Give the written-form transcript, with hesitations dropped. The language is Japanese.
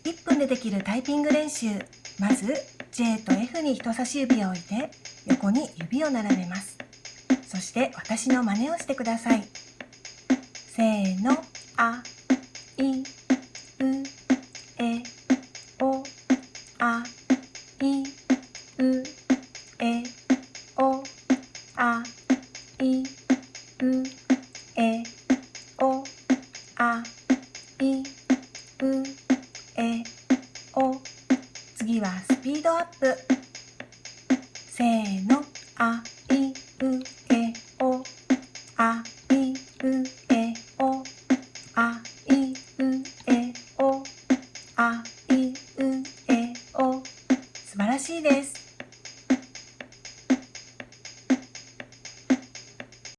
1分でできるタイピング練習。まず J と F に人差し指を置いて横に指を並べます。そして私の真似をしてください。せーの、あ、い、う、え、お、あ、い、う、え、お、あ、い、う、え、お、あ、い、う、え、お。次はスピードアップ。せーの、あ、い、う、え、お、あ、い、う、